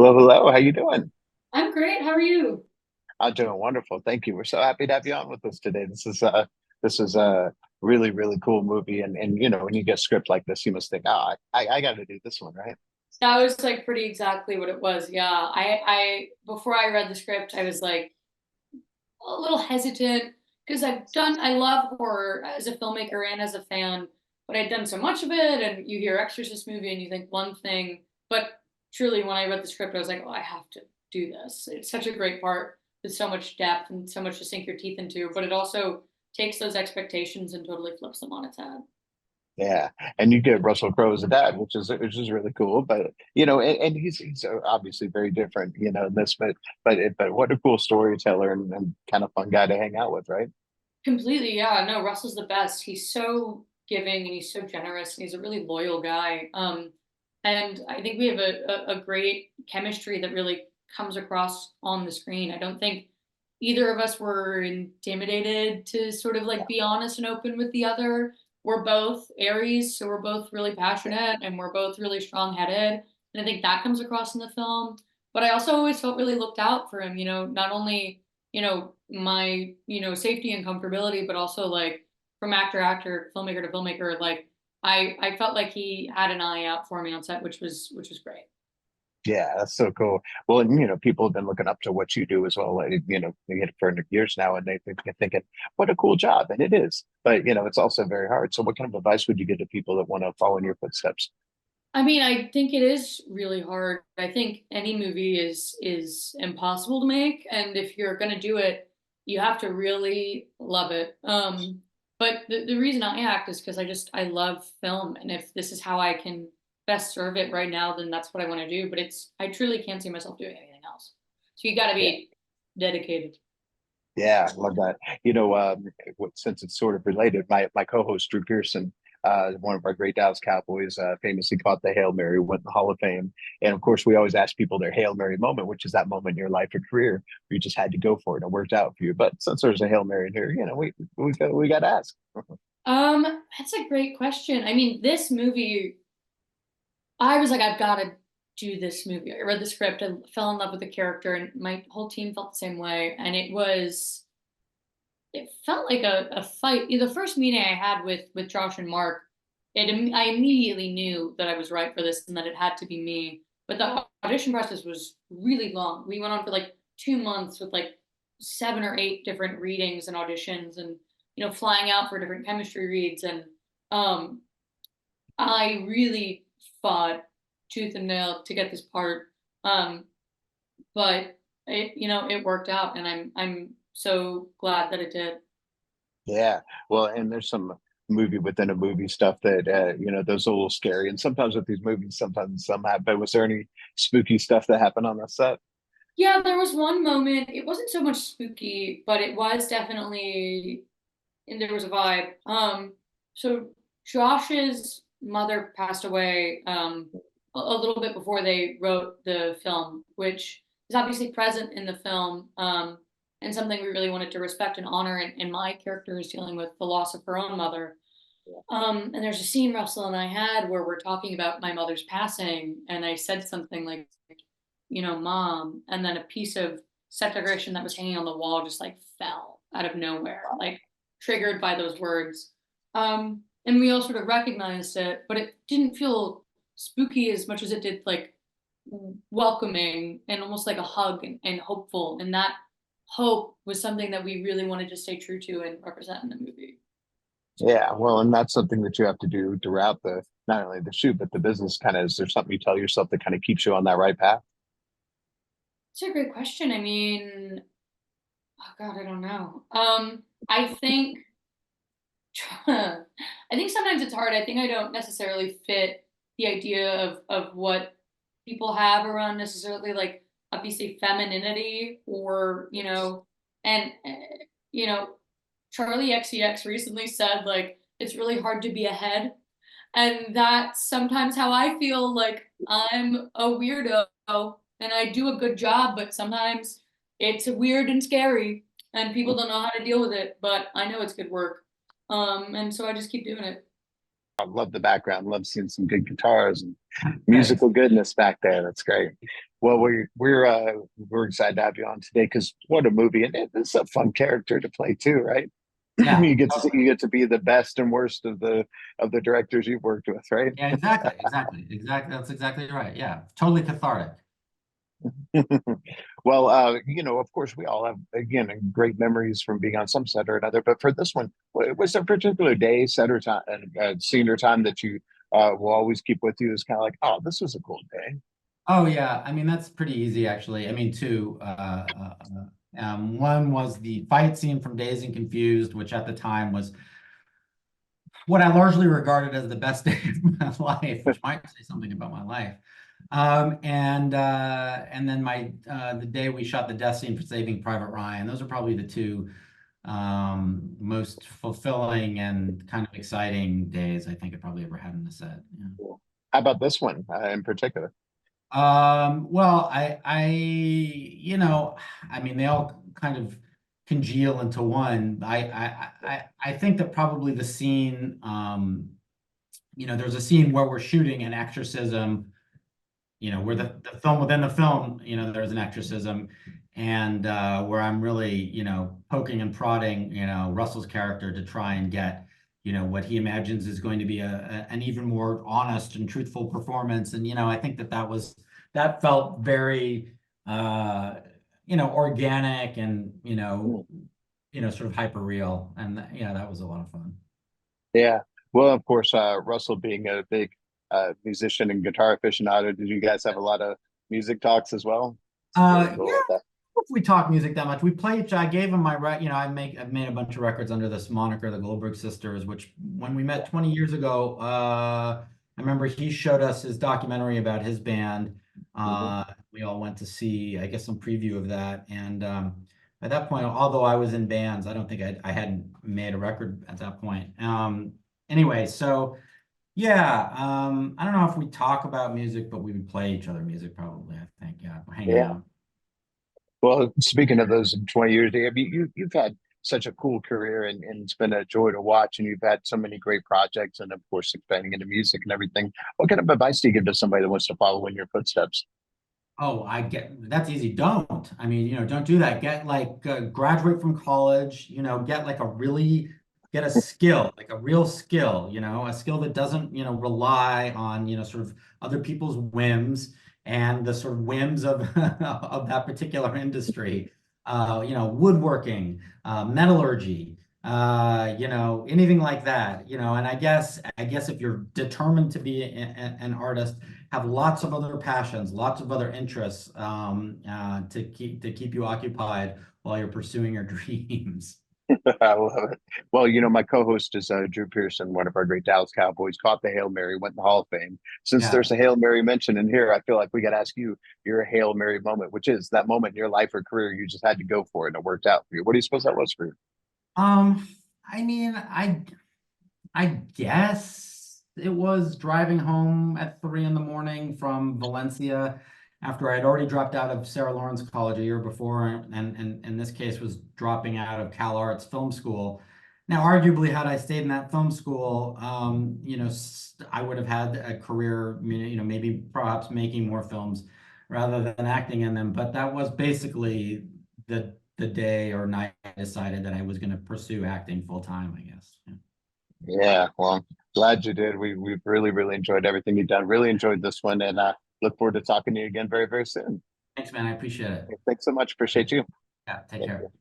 Hello, hello. How you doing? I'm great. How are you? I'm doing wonderful. Thank you. We're so happy to have you on with us today. This is a really, really cool movie. And when you get a script like this, you must think, oh, I got to do this one, right? That was like pretty exactly what it was. Yeah. I before I read the script, I was like a little hesitant because I love horror as a filmmaker and as a fan, but I'd done so much of it. And you hear Exorcist movie and you think one thing, but truly when I read the script, I was like, oh, I have to do this. It's such a great part with so much depth and so much to sink your teeth into, but it also takes those expectations and totally flips them on its head. Yeah, and you get Russell Crowe as a dad, which is really cool. But and he's obviously very different, in this. But what a cool storyteller and kind of fun guy to hang out with, right? Completely, yeah. No, Russell's the best. He's so giving and he's so generous and he's a really loyal guy. And I think we have a great chemistry that really comes across on the screen. I don't think either of us were intimidated to sort of like be honest and open with the other. We're both Aries, so we're both really passionate and we're both really strong-headed. And I think that comes across in the film. But I also always felt really looked out for him, not only my safety and comfortability, but also like from actor filmmaker to filmmaker, like I felt like he had an eye out for me on set, which was great. Yeah, that's so cool. Well, and people have been looking up to what you do as well. They get it for years now, and they're thinking, "What a cool job!" And it is, but it's also very hard. So, what kind of advice would you give to people that want to follow in your footsteps? I mean, I think it is really hard. I think any movie is impossible to make, and if you're gonna do it, you have to really love it. But the reason I act is because I love film, and if this is how I can best serve it right now, then that's what I want to do. But I truly can't see myself doing anything else. So you got to Yeah. be dedicated. Yeah, I love that. Since it's sort of related, my co-host Drew Pearson, one of our great Dallas Cowboys, famously caught the Hail Mary, went in the Hall of Fame. And of course, we always ask people their Hail Mary moment, which is that moment in your life or career where you just had to go for it and it worked out for you. But since there's a Hail Mary in here, we got to ask. That's a great question. I mean, this movie, I was like, I've got to do this movie. I read the script, I fell in love with the character, and my whole team felt the same way. And it felt like a fight. The first meeting I had with Josh and Mark, I immediately knew that I was right for this and that it had to be me. But the audition process was really long. We went on for like 2 months with like 7 or 8 different readings and auditions, and flying out for different chemistry reads. And um, I really fought tooth and nail to get this part. Um, but it worked out, and I'm so glad that it did. Yeah, well, and there's some movie within a movie stuff that those are a little scary. And sometimes with these movies, sometimes some happen. Was there any spooky stuff that happened on the set? Yeah, there was one moment. It wasn't so much spooky, but it was definitely, and there was a vibe. So Josh's mother passed away a little bit before they wrote the film, which is obviously present in the film, and something we really wanted to respect and honor. And my character is dealing with the loss of her own mother. And there's a scene Russell and I had where we're talking about my mother's passing, and I said something like, mom, and then a piece of set decoration that was hanging on the wall just like fell out of nowhere, like triggered by those words. And we all sort of recognized it, but it didn't feel spooky as much as it did like welcoming and almost like a hug and hopeful. And that hope was something that we really wanted to stay true to and represent in the movie. Yeah, well, and that's something that you have to do throughout the not only the shoot but the business. Kind of, is there something you tell yourself that kind of keeps you on that right path? It's a great question. I mean, oh God, I don't know. I think I think sometimes it's hard. I think I don't necessarily fit the idea of what people have around necessarily like obviously femininity or and you know Charlie XCX recently said like it's really hard to be ahead, and that's sometimes how I feel. Like I'm a weirdo and I do a good job, but sometimes it's weird and scary and people don't know how to deal with it, but I know it's good work. And so I just keep doing it. I love the background. Love seeing some good guitars and Thanks. musical goodness back there. That's great. Well, we're excited to have you on today because what a movie, and it's a fun character to play too, right? Yeah, You totally. get to be the best and worst of the directors you've worked with, right? Yeah, exactly. That's exactly right. Yeah, totally cathartic. Well, of course, we all have again great memories from being on some set or another. But for this one, was there a particular day, set or time, scene or time that you will always keep with you? Is kind of like, oh, this was a cool day. Oh yeah, I mean that's pretty easy actually. I mean two. One was the fight scene from Dazed and Confused, which at the time was what I largely regarded as the best day of my life, which might say something about my life. And then my the day we shot the death scene for Saving Private Ryan. Those are probably the two most fulfilling and kind of exciting days I think I probably ever had in the set. Yeah. Cool. How about this one in particular? Well, I mean, they all kind of congeal into one. I think that probably the scene, there's a scene where we're shooting an exorcism, where the film within the film, there's an exorcism, and where I'm really, poking and prodding, Russell's character to try and get, what he imagines is going to be an even more honest and truthful performance. And, I think that felt very, organic and, Mm. sort of hyper real. And, that was a lot of fun. Yeah. Well, of course, Russell being a big musician and guitar aficionado, did you guys have a lot of music talks as well? It's really Yeah, cool with that. if we talk music that much. We played. I gave him my I've made a bunch of records under this moniker, the Goldberg Sisters. Which when we met 20 years ago, I remember he showed us his documentary about his band. Mhm. We all went to see, I guess, some preview of that. And at that point, although I was in bands, I don't think I hadn't made a record at that point. Anyway, so yeah, I don't know if we talk about music, but we would play each other music probably. I think, yeah, hang Yeah. out. Well, speaking of those 20 years, Dave, you've had such a cool career and it's been a joy to watch. And you've had so many great projects and, of course, expanding into music and everything. What kind of advice do you give to somebody that wants to follow in your footsteps? Oh, I get that's easy. Don't. I mean, don't do that. Get like graduate from college, get like get a skill, like a real skill, a skill that doesn't, rely on, sort of other people's whims and the sort of whims of of that particular industry. Woodworking, metallurgy, anything like that, and I guess if you're determined to be an artist, have lots of other passions, lots of other interests to keep you occupied while you're pursuing your dreams. I love it. Well, my co-host is Drew Pearson, one of our great Dallas Cowboys, caught the Hail Mary, went in the Hall of Fame. Since Yeah. there's a Hail Mary mentioned in here, I feel like we got to ask you your Hail Mary moment, which is that moment in your life or career you just had to go for it and it worked out for you. What do you suppose that was for you? Um, I mean, I guess it was driving home at 3 in the morning from Valencia after I'd already dropped out of Sarah Lawrence College a year before, and in this case was dropping out of Cal Arts Film School. Now, arguably, had I stayed in that film school, I would have had a career, maybe perhaps making more films rather than acting in them. But that was basically the day or night I decided that I was going to pursue acting full time, I guess. Yeah. Yeah, well, glad you did. We've really, really enjoyed everything you've done. Really enjoyed this one and look forward to talking to you again very, very soon. Thanks, man. I appreciate it. Thanks so much. Appreciate you. Yeah, take Thank care. you.